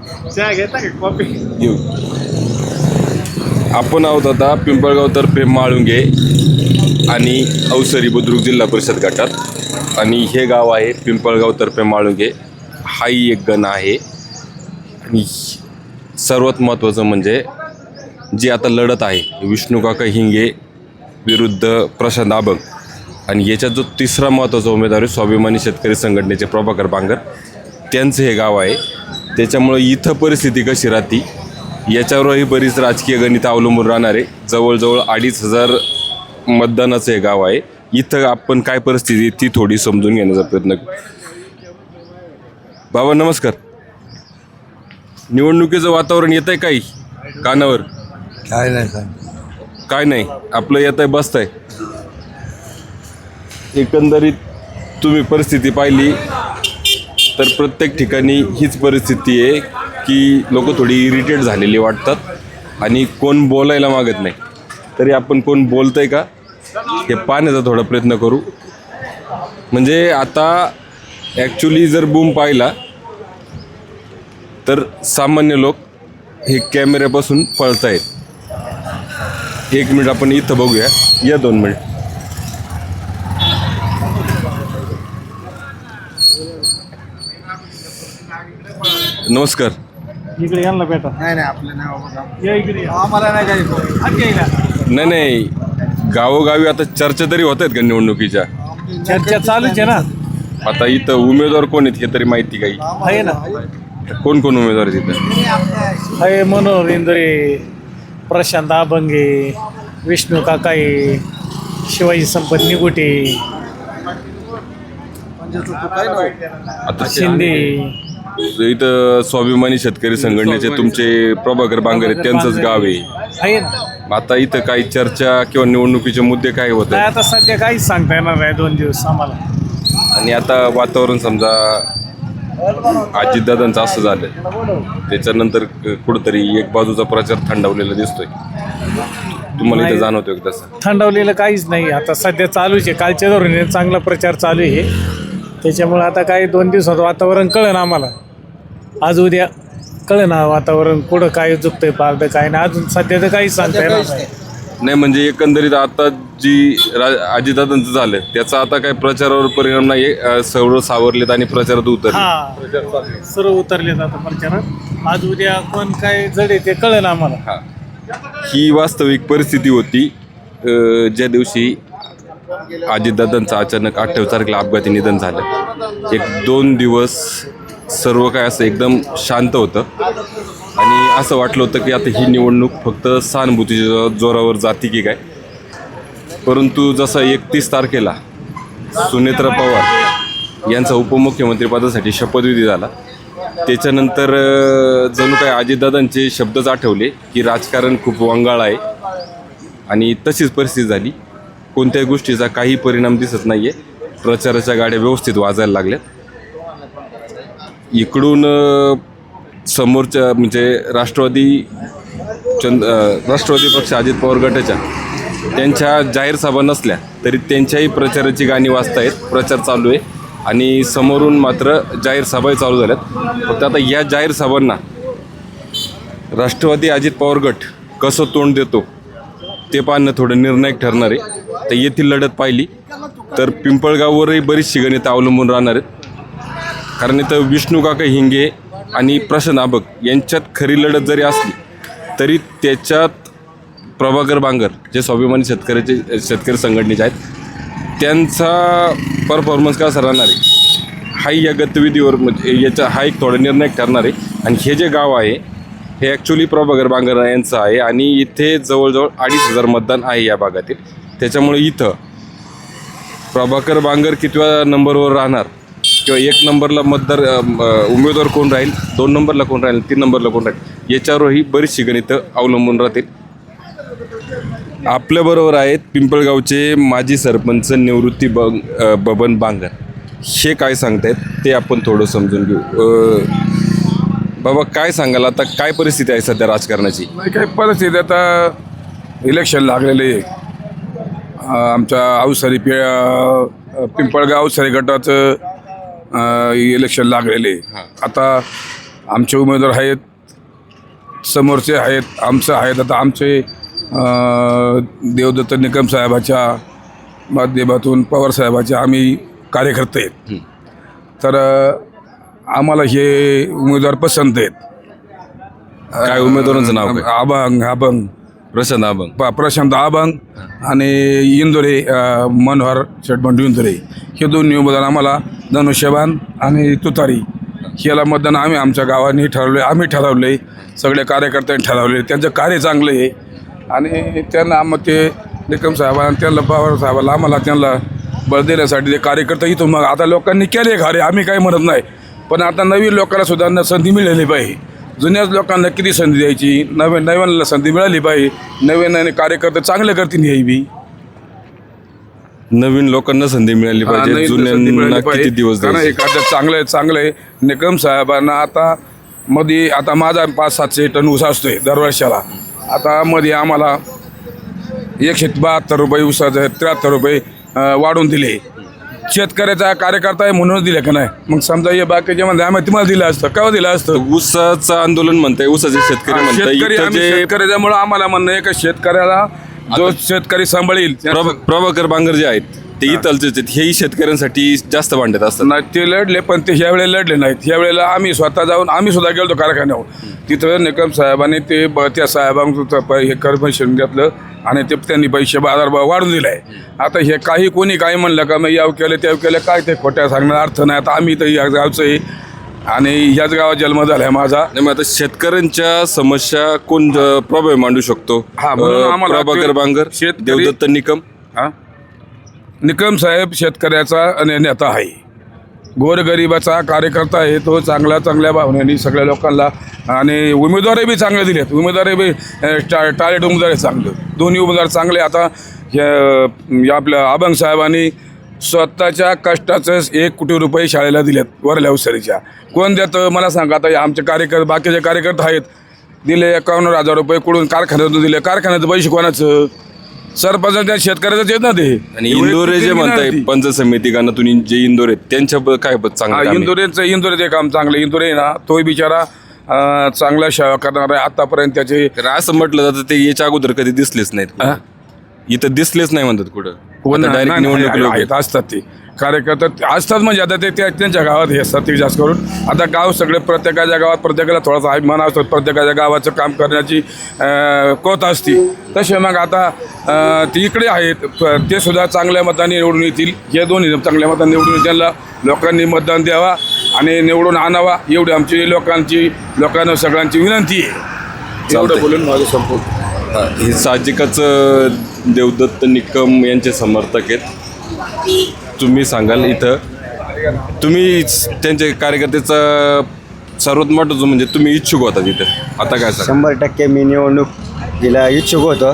चहा घेता का कॉफी? घेऊ. आपण आहोत आता पिंपळगाव तर्फे माळुंगे आणि अवसरी बुद्रुक जिल्हा परिषद गटात आणि हे गाव आहे पिंपळगाव तर्फे माळुंगे. हाही एक गण आहे आणि सर्वात महत्त्वाचं म्हणजे जी आता लढत आहे विष्णुकाका हिंगे विरुद्ध प्रशांत आबग आणि याच्यात जो तिसरा महत्त्वाचा उमेदवार आहे स्वाभिमानी शेतकरी संघटनेचे प्रभाकर बांगर, त्यांचं हे गाव आहे. त्याच्यामुळं इथं परिस्थिती कशी राहते याच्यावरही बरीच राजकीय गणितं अवलंबून राहणार आहे. जवळजवळ 2,500 मतदानाचं हे गाव आहे. इथं आपण काय परिस्थिती ती थोडी समजून घेण्याचा प्रयत्न करू. बाबा नमस्कार. निवडणुकीचं वातावरण येत आहे काही कानावर? काय नाही सांग. काय नाही, आपलं येत आहे बसतंय. एकंदरीत तुम्ही परिस्थिती पाहिली तर प्रत्येक ठिकाणी हीच परिस्थिती आहे की लोक थोडी इरिटेट झालेली वाटतात आणि कोण बोलायला मागत नाही. तरी आपण कोण बोलतंय का हे पाहण्याचा थोडा प्रयत्न करू. म्हणजे आता ॲक्च्युली जर बूम पाहिला तर सामान्य लोक हे कॅमेऱ्यापासून पळत आहेत. 1 मिनिट आपण इथं बघूया, या 2 मिनिट. नमस्कार. इकडे यांना भेटा. नाही नाही आपलं नाही या इकडे या. आम्हाला नाही काही. नाही गावोगावी आता चर्चा तरी होत आहेत का निवडणुकीच्या? चर्चा चालूच आहे ना. आता इथं उमेदवार कोण आहेत हे तरी माहिती काही? आहे ना. कोण कोण उमेदवार आहेत इथं? आहे मनोहर इंदुरे, प्रशांत आबंगे, विष्णू काकाई, शिवाजी संपत निगुटे, आता शिंदे. इथं स्वाभिमानी शेतकरी संघटनेचे तुमचे प्रभाकर बांगर आहेत, त्यांचंच गाव आहे. आहे ना. आता इथं काही चर्चा किंवा निवडणुकीचे मुद्दे काय होत नाही आहेत? आता सध्या काहीच सांगता येणार नाही 2 दिवस आम्हाला. आणि आता वातावरण समजा अजितदादांचं असं झालं, त्याच्यानंतर कुठंतरी एक बाजूचा प्रचार थंडावलेला दिसतोय. तुम्हाला इथं जाणवतोय का तसं? थंडावलेलं काहीच नाही. आता सध्या चालूच आहे. कालच्या धोरणाने चांगला प्रचार चालू आहे. त्याच्यामुळे आता काही 2 दिवसात वातावरण कळेल आम्हाला. आज उद्या कळेल ना वातावरण कुठं काय चुकतंय पाळतं काय नाही. अजून सध्या तर काहीच सांगता येणार नाही. नाही म्हणजे एकंदरीत आता जी अजितदादांचं झालं त्याचा आता काही प्रचारावर परिणाम नाही. सर्व सावरलेत आणि प्रचारात उतरले. हा सर्व उतरलेत आता प्रचारात. आज उद्या कोण काय जडे ते कळेल आम्हाला. हा, ही वास्तविक परिस्थिती होती ज्या दिवशी अजितदादांचं अचानक 28 तारखेला अपघाती निधन झालं. 1-2 दिवस सर्व काय असं एकदम शांत होतं आणि असं वाटलं होतं की आता ही निवडणूक फक्त सहानुभूतीच्या जोरावर जाती की काय. परंतु जसा 31 तारखेला सुनेत्रा पवार यांचा उपमुख्यमंत्रीपदासाठी शपथविधी झाला, त्याच्यानंतर जणू काय अजितदादांचे शब्दच आठवले की राजकारण खूप वंगाळ आहे आणि तशीच परिस्थिती झाली. कोणत्याही गोष्टीचा काही परिणाम दिसत नाही आहे. प्रचाराच्या गाड्या व्यवस्थित वाजायला लागल्यात. इकडून समोरच्या म्हणजे राष्ट्रवादी पक्ष अजित पवार गटाच्या त्यांच्या जाहीर सभा नसल्या तरी त्यांच्याही प्रचाराची गाणी वाजतायत. प्रचार चालू आहे आणि समोरून मात्र जाहीर सभाही चालू झाल्यात. फक्त आता या जाहीर सभांना राष्ट्रवादी अजित पवार गट कसं तोंड देतो ते पाहणं थोडं निर्णायक ठरणार आहे. तर येथील लढत पाहिली तर पिंपळगाववरही बरीचशी गणितं अवलंबून राहणार आहेत. कारण इथं विष्णुकाका हिंगे आणि प्रशांत आबग यांच्यात खरी लढत जरी असली तरी त्याच्यात प्रभाकर बांगर जे स्वाभिमानी शेतकरी संघटनेचे आहेत त्यांचा परफॉर्मन्स कसा राहणार आहे हाही या गतिविधीवर म्हणजे हा एक थोडा निर्णायक ठरणार आहे. आणि हे जे गाव आहे हे ॲक्च्युली प्रभाकर बांगर यांचं आहे आणि इथे जवळजवळ 2,500 मतदान आहे या भागातील. त्याच्यामुळे इथं प्रभाकर बांगर कितव्या नंबरवर राहणार किंवा 1 नंबरला उमेदवार कोण राहील, 2 नंबरला कोण राहील, 3 नंबरला कोण राहील याच्यावरही बरीचशी गणितं अवलंबून राहतील. आपल्याबरोबर आहेत पिंपळगावचे माजी सरपंच निवृत्ती बबन बांगर. हे काय सांगतायत ते आपण थोडं समजून घेऊ. बाबा काय सांगाल, आता काय परिस्थिती आहे सध्या राजकारणाची? काय परिस्थिती, आता इलेक्शन लागलेले आहे. आमच्या अवसरी पिंपळगाव अवसरी गटाचं इलेक्शन लागलेले आहे. आता आमचे उमेदवार आहेत, समोरचे आहेत, आमचं आहेत. आता आमचे देवदत्त निकम साहेबाच्या माध्यमातून पवारसाहेबाच्या आम्ही कार्यकर्ते आहेत. तर आम्हाला हे उमेदवार पसंत आहेत. काय उमेदवारांचं नाव काय? अभंग प्रशांत अभंग. प्रशांत अभंग आणि इंदोरे मनोहर शेटबंडू इंदोरे हे दोन्ही उमेदवार आम्हाला धनुष्यबाण आणि तुतारी याला मतदान आम्ही आमच्या गावाने ठरवले. आम्ही ठरवले, सगळे कार्यकर्त्यांनी ठरवले. त्यांचं कार्य चांगलं आहे आणि त्यांना मग ते निकम साहेबांना त्यांना पवार साहेबाला आम्हाला त्यांना बळ देण्यासाठी ते कार्यकर्ते इथून मग आता लोकांनी केले खरे, आम्ही काही म्हणत नाही. पण आता नवीन लोकांना सुद्धा संधी मिळाली पाहिजे. जुन्याच लोकांना किती संधी द्यायची, नव्याला संधी मिळाली पाहिजे. नवीन कार्यकर्ते चांगले करतील हे बी. नवीन लोकांना संधी मिळाली पाहिजे, जुन्यांना किती दिवस कारण द्यायचे? एखादं चांगलं आहे. निकम साहेबांना आता मध्ये आता माझा 500-700 टन ऊस असतोय दरवर्षाला. आता मध्ये आम्हाला 172 रुपये ऊसाचे 73 रुपये वाढवून दिले. शेतकऱ्याचा कार्यकर्ता आहे म्हणूनच दिले का नाही? मग समजा हे बाकीचे म्हणजे आम्ही तुम्हाला दिलं असतं, केव्हा दिलं असतं? ऊसाचं आंदोलन म्हणताय, ऊसाचे शेतकरी म्हणताय. शेतकरी इथं आम्ही जे शेतकऱ्याच्यामुळं आम्हाला म्हणणं आहे का शेतकऱ्याला जो शेतकरी सांभाळील प्रभाकर बांगर जे आहेत ते इथलचे आहेत, हेही शेतकऱ्यांसाठी जास्त भांडत असतात. नाही, ते लढले पण ते ह्या वेळेला लढले नाहीत. ह्या वेळेला आम्ही स्वतः जाऊन आम्ही सुद्धा गेलो कारखान्यावर. तिथं निकम साहेबांनी ते त्या साहेबांचं हे कर्मशन घेतलं आणि ते त्यांनी पैसे बाजारभाव वाढून दिला आहे. आता हे काही कोणी काही म्हणलं का मग याव केलं त्याव केलं, काय ते खोट्या सांगण्याचा अर्थ नाही. आता आम्ही तर या गावचं आहे आणि ह्याच गावात जन्म झाला आहे माझा. नाही, मग आता शेतकऱ्यांच्या समस्या कोण प्रभावी मांडू शकतो? हा, म्हणून आम्हाला प्रभाकर बांगर, देवदत्त निकम. हा, निकम साहेब शेतकऱ्याचा नेता आहे, गोरगरिबाचा कार्यकर्ता आहे. तो चांगल्या भावनेने सगळ्या लोकांना आणि उमेदवारही बी चांगले दिलेत. उमेदवारही बी टार्गेट उमेदवार आहे चांगलं, दोन्ही उमेदवार चांगले. आता आपल्या अभंग साहेबांनी स्वतःच्या कष्टाचं 1 कोटी रुपये शाळेला दिलेत वरल्या उसारीच्या. कोण देतं मला सांगा? आता आमचे कार्यकर्ते बाकीचे कार्यकर्ते आहेत, दिले 51,000 रुपये कुठून कारखान्यातून दिले. कारखान्याचं पैसे कोणाचं? सरपंचाच्या शेतकऱ्याचंच येत ना ते. आणि इंदोरे जे म्हणताय पंचायत समिती गानातून जे इंदोरे त्यांच्या काय चांगलं? इंदोरेचं काम चांगलं. इंदोरे ना तो बिचारा चांगला सेवा करणार आहे. आतापर्यंत त्याचे असं म्हटलं जातं ते याच्या अगोदर कधी दिसलेच नाहीत. इथं दिसलेच नाही म्हणतात कुठं. डायरेक्ट निवडणूक असतात ते कार्यकर्ते असतात म्हणजे आता ते त्यांच्या गावात हे असतात ते जास्त करून. आता गाव सगळे प्रत्येकाच्या गावात प्रत्येकाला थोडासा अभिमान असतो, प्रत्येकाच्या गावाचं काम करण्याची कोत असते. तसे मग आता ते इकडे आहेत, ते सुद्धा चांगल्या मताने निवडून येतील. हे दोन्ही चांगल्या मताने निवडून येतील. त्यांना लोकांनी मतदान द्यावा आणि निवडून आणावा एवढी आमची लोकांना सगळ्यांची विनंती आहे. एवढं बोलून माझं संपूर्ण. हे साहजिकच देवदत्त निकम यांचे समर्थक आहेत. तुम्ही सांगाल इथं तुम्ही त्यांचे कार्यकर्त्याचा सर्वात मोठं जो म्हणजे तुम्ही इच्छुक होता तिथे, आता काय सांगा? 100% मी निवडणूक दिला इच्छुक होतो,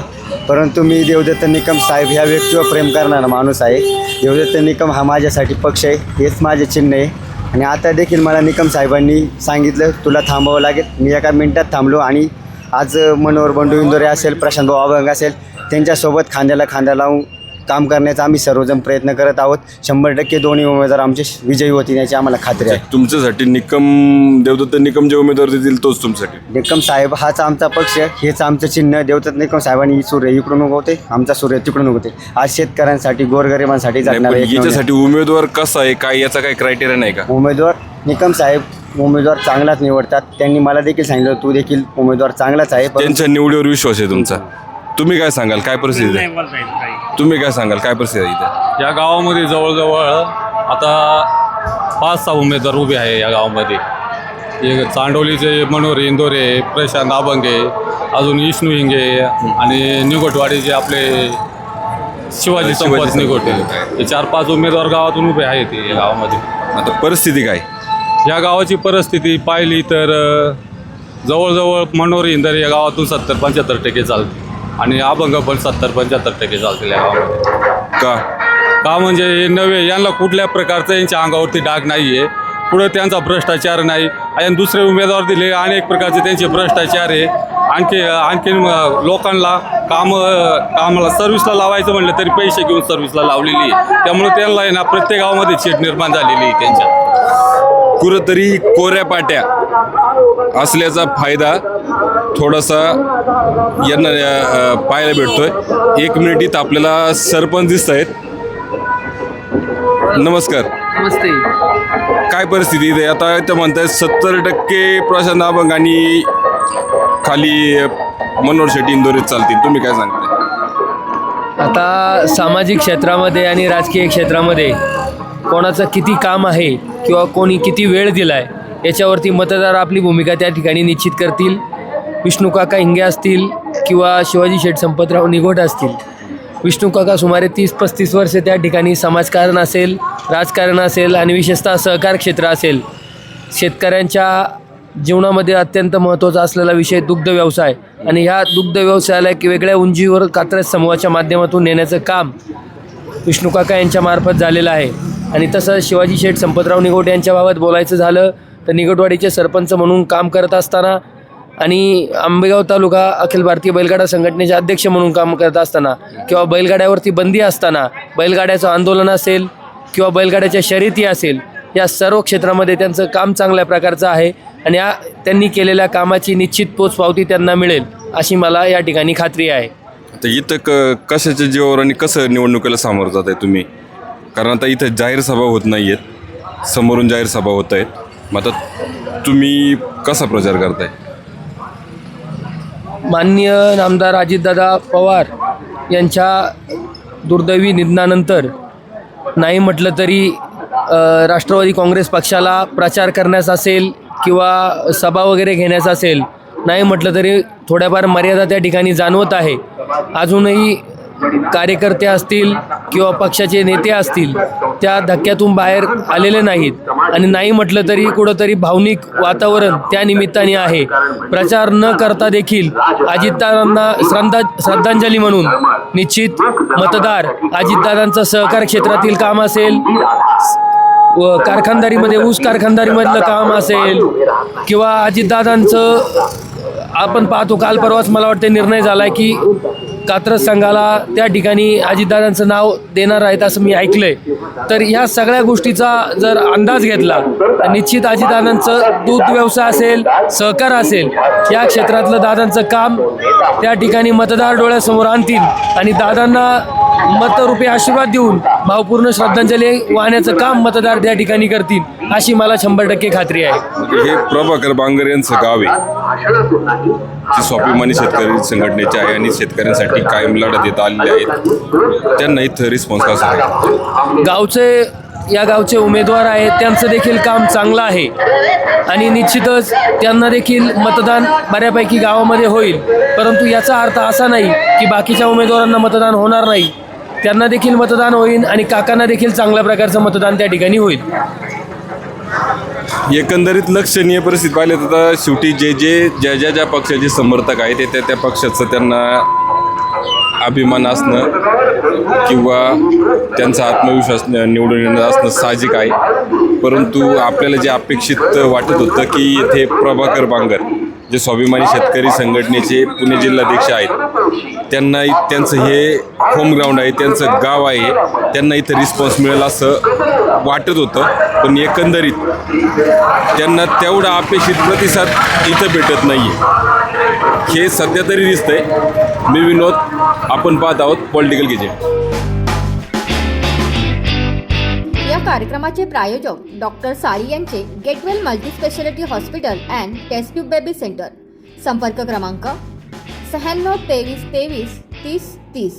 परंतु मी देवदत्त निकम साहेब ह्या व्यक्तीवर प्रेम करणारा माणूस आहे. देवदत्त निकम हा माझ्यासाठी पक्ष आहे, हेच माझे चिन्ह आहे. आणि आता देखील मला निकम साहेबांनी सांगितलं तुला थांबावं लागेल. मी एका मिनिटात थांबलो आणि आज मनोहर बंडू इंदोरे असेल, प्रशांत भाऊ अभंग असेल, त्यांच्यासोबत खांद्याला खांदा लावून काम करण्याचा आम्ही सर्वजण प्रयत्न करत आहोत. 100% दोन्ही उमेदवार आमचे विजयी होतील याची आम्हाला खात्री आहे. तुमच्यासाठी देवदत्त निकम जे उमेदवार देतील तोच तुमच्यासाठी? निकम साहेब हाच आमचा पक्ष, हेच आमचं चिन्ह. देवदत्त निकम साहेबांनी सूर्य इकडून उगवते, आमचा सूर्य तिकडून उगवते. आज शेतकऱ्यांसाठी गोरगरिबांसाठी जगणार आहे. याच्यासाठी उमेदवार कसा आहे काय याचा काही क्रायटेरिया नाही का? उमेदवार निकम साहेब उमेदवार चांगलाच निवडतात. त्यांनी मला देखील सांगितलं तू देखील उमेदवार चांगलाच आहे. त्यांच्या निवडीवर विश्वास आहे तुमचा. तुम्ही काय सांगाल, काय परिस्थिती आहे? तुम्ही काय सांगाल, काय परिस्थिती आहे इथं? या गावामध्ये जवळजवळ आता 5-6 उमेदवार उभे आहे या गावामध्ये. हे चांडोलीचे मनोहर इंदोरे, प्रशांत अभंगे, अजून विष्णू हिंगे आणि निगोटवाडीचे आपले शिवाजी संपत निगोटे. हे 4-5 उमेदवार गावातून उभे आहेत या गावामध्ये. आता परिस्थिती काय? या गावाची परिस्थिती पाहिली तर जवळजवळ मनोहर इंदोरे या गावातून 70-75% चालते आणि अभंग पण 70-75% चालतील या गावामध्ये. का म्हणजे हे नवे यांना कुठल्या प्रकारचं यांच्या अंगावरती डाग नाही आहे. पुढं त्यांचा भ्रष्टाचार नाही. आणि दुसरे उमेदवार दिले अनेक प्रकारचे त्यांचे भ्रष्टाचार आहे. आणखीन लोकांना कामाला सर्व्हिसला लावायचं म्हटलं तरी पैसे घेऊन सर्व्हिसला लावलेली आहे. त्यामुळे त्यांना आहे ना प्रत्येक गावामध्ये चीट निर्माण झालेली आहे त्यांच्या. कुठंतरी कोऱ्या पाट्या असल्याचा फायदा थोडासा यांना पाहायला भेटतोय. 1 मिनिट आपल्याला सरपंच दिसत आहेत. नमस्कार. नमस्ते. काय परिस्थिती आहे आता? इथं म्हणतायत 70% प्रशांत अभंग आणि खाली मनोहर शेट्टी इंदोरीत चालतील. तुम्ही काय सांगताय? आता सामाजिक क्षेत्रामध्ये आणि राजकीय क्षेत्रामध्ये कोणाचं किती काम आहे किंवा कोणी किती वेळ दिला आहे याच्यावरती मतदार आपली भूमिका त्या ठिकाणी निश्चित करतील. विष्णुकाका हिंगे असतील किंवा शिवाजी शेठ संपतराव निगोट असतील. विष्णुकाका सुमारे 30-35 वर्ष त्या ठिकाणी समाजकारण असेल, राजकारण असेल आणि विशेषतः सहकार क्षेत्र असेल, शेतकऱ्यांच्या जीवनामध्ये अत्यंत महत्त्वाचा असलेला विषय दुग्ध व्यवसाय आणि ह्या दुग्ध व्यवसायाला एक वेगळ्या उंचीवर कात्रज समूहाच्या माध्यमातून नेण्याचं काम विष्णुकाका यांच्यामार्फत झालेलं आहे. आणि तसं शिवाजी शेठ संपतराव निगोट यांच्याबाबत बोलायचं झालं तर निगोटवाडीचे सरपंच म्हणून काम करत असताना आणि आंबेगाव तालुका अखिल भारतीय बैलगाडा संघटनेचे अध्यक्ष म्हणून काम करत असताना किंवा बैलगाड्यावरती बंदी असताना, बैलगाड्याचं आंदोलन असेल किंवा बैलगाड्याच्या शर्यती असेल, या सर्व क्षेत्रामध्ये त्यांचं काम चांगल्या प्रकारचं आहे आणि त्यांनी केलेल्या कामाची निश्चित पोचपावती त्यांना मिळेल अशी मला या ठिकाणी खात्री आहे. आता इथं कशाच्या जीवावर आणि कसं निवडणुकीला सामोरं जात आहे तुम्ही? कारण आता इथं जाहीर सभा होत नाही आहेत, समोरून जाहीर सभा होत आहेत. मग आता तुम्ही कसा प्रचार करताय? माननीय नामदार अजितदादा पवार यांच्या दुर्दैवी निधनानंतर नाही म्हटलं तरी राष्ट्रवादी काँग्रेस पक्षाला प्रचार करण्यास असेल किंवा सभा वगैरे घेण्यास असेल, नाही म्हटलं तरी थोड्याफार मर्यादा त्या ठिकाणी जाणवत आहे. अजूनही कार्यकर्ते असतील किंवा पक्षाचे नेते असतील त्या धक्क्यातून बाहेर आलेले नाहीत आणि नाही म्हटलं तरी कुठंतरी भावनिक वातावरण त्या निमित्ताने आहे. प्रचार न करता देखील अजितदादांना श्रद्धांजली म्हणून निश्चित मतदार अजितदादांचं सहकार क्षेत्रातील काम असेल, व कारखानदारीमध्ये ऊस कारखानदारीमधलं काम असेल किंवा अजितदादांचं आपण पाहतो काल परवाच मला वाटते निर्णय झाला आहे की कात्रज संघाला त्या ठिकाणी अजितदादांचं नाव देणार आहेत असं मी ऐकलं आहे. तर ह्या सगळ्या गोष्टीचा जर अंदाज घेतला तर निश्चित अजितदादांचं दूध व्यवसाय असेल, सहकार असेल, या क्षेत्रातलं दादांचं काम त्या ठिकाणी मतदार डोळ्यासमोर आणतील आणि दादांना मतरूपी आशीर्वाद देऊन भावपूर्ण श्रद्धांजली वाहण्याचं काम मतदार त्या ठिकाणी करतील अशी मला 100% खात्री आहे. हे प्रभाकर बांगर यांचं गाव आहे, ते स्वाभिमानी शेतकरी संघटनेचे आहे आणि शेतकऱ्यांसाठी कायम लढत देत आलेले आहेत. त्यांना इथं रिस्पॉन्स कसा आहे? या गावचे उमेदवार आहेत, त्यांचं देखील काम चांगलं आहे आणि निश्चितच त्यांना देखील मतदान बऱ्यापैकी गावामध्ये होईल. परंतु याचा अर्थ असा नाही की बाकीच्या उमेदवारांना मतदान होणार नाही. त्यांना देखील मतदान होईल आणि काकांना देखील चांगल्या प्रकारचं मतदान त्या ठिकाणी होईल. एकंदरीत लक्षणीय परिस्थिती पाहिलं तर शेवटी ज्या पक्षाचे समर्थक आहेत ते त्या पक्षाचं त्यांना अभिमान असणं किंवा त्यांचा आत्मविश्वास निवडून येणं असणं साहजिक आहे. परंतु आपल्याला जे अपेक्षित वाटत होतं की इथे प्रभाकर बांगर जे स्वाभिमानी शेतकरी संघटनेचे पुणे जिल्हाध्यक्ष आहेत, त्यांचं हे होम ग्राउंड आहे, त्यांचं गाव आहे, त्यांना इथं रिस्पॉन्स मिळेल असं वाटत होतं. पण एकंदरीत त्यांना तेवढा अपेक्षित प्रतिसाद इथं भेटत नाही आहे, हे सध्या तरी दिसतंय. मी विनोद, आपण पाहत आहोत पॉलिटिकल गेजेट. या कार्यक्रमाचे प्रायोजक डॉक्टर साळी यांचे Getwell multispeciality hospital and test tube baby centre. संपर्क क्रमांक 96 23 23 30 30.